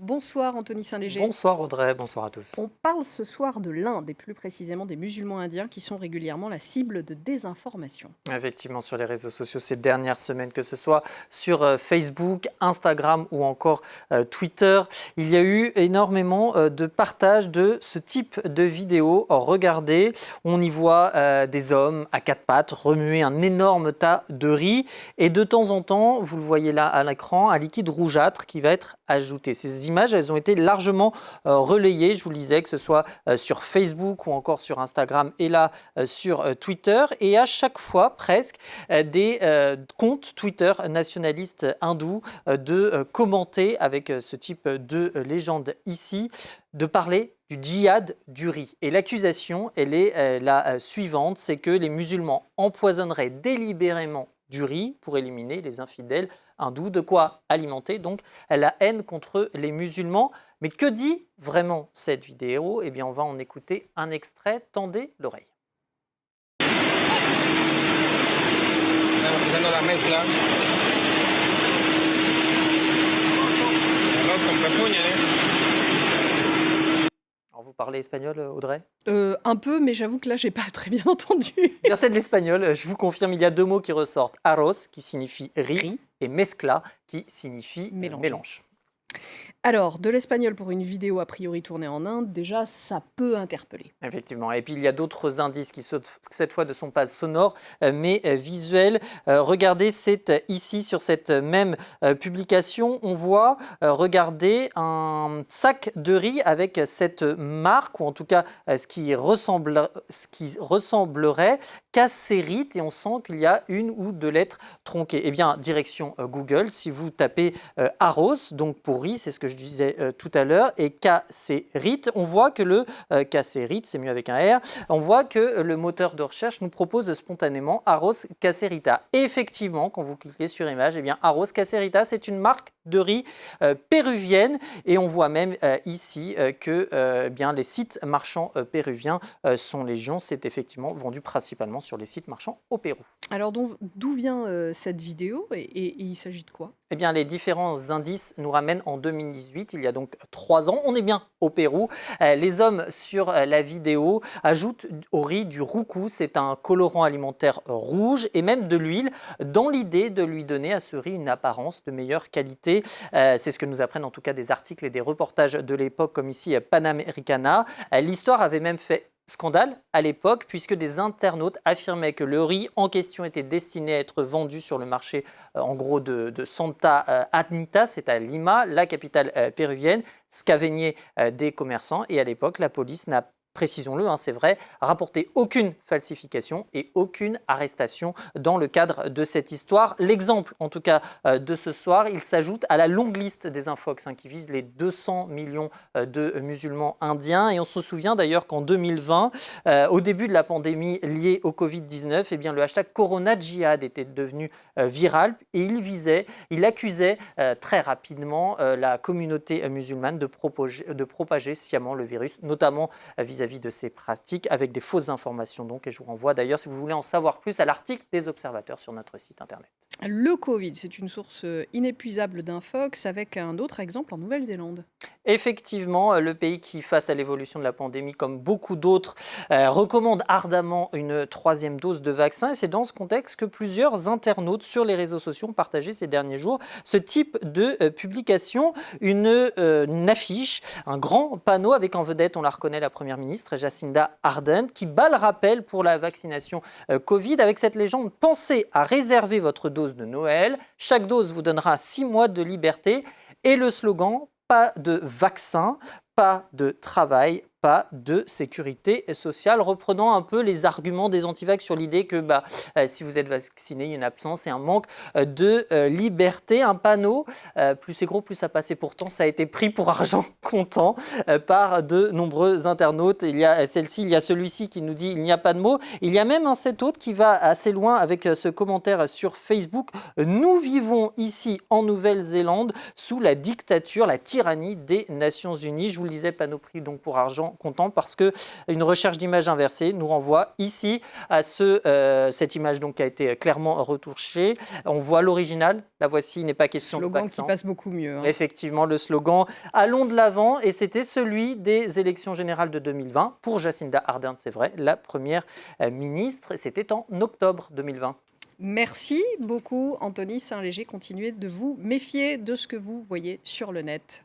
Bonsoir Anthony Saint-Léger. Bonsoir Audrey, bonsoir à tous. On parle ce soir de l'Inde et plus précisément des musulmans indiens qui sont régulièrement la cible de désinformation. Effectivement, sur les réseaux sociaux ces dernières semaines, que ce soit sur Facebook, Instagram ou encore Twitter, il y a eu énormément de partages de ce type de vidéos. Regardez, on y voit des hommes à quatre pattes remuer un énorme tas de riz et de temps en temps, vous le voyez là à l'écran, un liquide rougeâtre qui va être ajouté. Ces images, elles ont été largement relayées, je vous le disais, que ce soit sur Facebook ou encore sur Instagram et là sur Twitter. Et à chaque fois, presque, des comptes Twitter nationalistes hindous de commenter avec ce type de légende ici, de parler du djihad du riz. Et l'accusation, elle est la suivante, c'est que les musulmans empoisonneraient délibérément du riz pour éliminer les infidèles hindous, de quoi alimenter donc la haine contre les musulmans. Mais que dit vraiment cette vidéo? Eh bien, on va en écouter un extrait. Tendez l'oreille. Estamos haciendo la mezcla. Arroz con pezuña, Alors, vous parlez espagnol, Audrey? Un peu, mais j'avoue que là, j'ai pas très bien entendu. Bien, c'est de l'espagnol. Je vous confirme, il y a deux mots qui ressortent. Arroz, qui signifie riz, et mezcla, qui signifie mélange. Alors, de l'espagnol pour une vidéo a priori tournée en Inde, déjà, ça peut interpeller. Effectivement. Et puis, il y a d'autres indices qui, cette fois, ne sont pas sonores, mais visuels. Regardez, c'est ici, sur cette même publication, on voit, regardez, un sac de riz avec cette marque, ou en tout cas, ce qui ressemblerait Cacérite, et on sent qu'il y a une ou deux lettres tronquées. Eh bien, direction Google, si vous tapez arroz, donc pour riz, c'est ce que je disais tout à l'heure, et Cacérite, on voit que le Cacérite, c'est mieux avec un R, on voit que le moteur de recherche nous propose spontanément Arroz Caserita. Et effectivement, quand vous cliquez sur image, eh bien Arroz Caserita, c'est une marque de riz péruvienne, et on voit même ici que bien les sites marchands péruviens sont légion. C'est effectivement vendu principalement sur les sites marchands au Pérou. Alors, d'où vient cette vidéo et il s'agit de quoi? Eh bien, les différents indices nous ramènent en 2018, il y a donc 3 ans. On est bien au Pérou. Les hommes sur la vidéo ajoutent au riz du roucou, c'est un colorant alimentaire rouge, et même de l'huile, dans l'idée de lui donner à ce riz une apparence de meilleure qualité. C'est ce que nous apprennent en tout cas des articles et des reportages de l'époque, comme ici Panamericana. L'histoire avait même fait scandale à l'époque, puisque des internautes affirmaient que le riz en question était destiné à être vendu sur le marché en gros de Santa Anita, c'est à Lima, la capitale péruvienne, ce qu'avaignaient des commerçants. Et à l'époque, la police n'a, précisons-le, c'est vrai, rapporté aucune falsification et aucune arrestation dans le cadre de cette histoire. L'exemple, en tout cas, de ce soir, il s'ajoute à la longue liste des infox qui vise les 200 millions de musulmans indiens. Et on se souvient d'ailleurs qu'en 2020, au début de la pandémie liée au Covid-19, eh bien, le hashtag Corona Djihad était devenu viral, et il accusait très rapidement la communauté musulmane de propager sciemment le virus, notamment vis-à-vis de ces pratiques, avec des fausses informations. Donc, et je vous renvoie d'ailleurs, si vous voulez en savoir plus, à l'article des observateurs sur notre site internet. Le Covid, c'est une source inépuisable d'infox avec un autre exemple en Nouvelle-Zélande. Effectivement, le pays qui, face à l'évolution de la pandémie, comme beaucoup d'autres, recommande ardemment une 3e dose de vaccin. Et c'est dans ce contexte que plusieurs internautes sur les réseaux sociaux ont partagé ces derniers jours ce type de publication, une affiche, un grand panneau avec en vedette, on la reconnaît, la Première ministre Jacinda Ardern, qui bat le rappel pour la vaccination Covid avec cette légende: pensez à réserver votre dose de Noël, chaque dose vous donnera 6 mois de liberté, et le slogan: pas de vaccin, pas de travail, pas de sécurité sociale, reprenant un peu les arguments des antivax sur l'idée que si vous êtes vacciné, il y a une absence et un manque de liberté. Un panneau, plus c'est gros, plus ça passe. Et pourtant, ça a été pris pour argent comptant par de nombreux internautes. Il y a celle-ci, il y a celui-ci qui nous dit: il n'y a pas de mots. Il y a même cet autre qui va assez loin avec ce commentaire sur Facebook: nous vivons ici en Nouvelle-Zélande sous la dictature, la tyrannie des Nations Unies. Je vous le disais, panneau pris donc pour argent content parce qu'une recherche d'image inversée nous renvoie ici à cette image donc, qui a été clairement retouchée. On voit l'original, la voici, il n'est pas question de Slogan vaccin. qui passe beaucoup mieux. Effectivement, le slogan « Allons de l'avant » et c'était celui des élections générales de 2020 pour Jacinda Ardern, c'est vrai, la première ministre. C'était en octobre 2020. Merci beaucoup, Anthony Saint-Léger. Continuez de vous méfier de ce que vous voyez sur le net.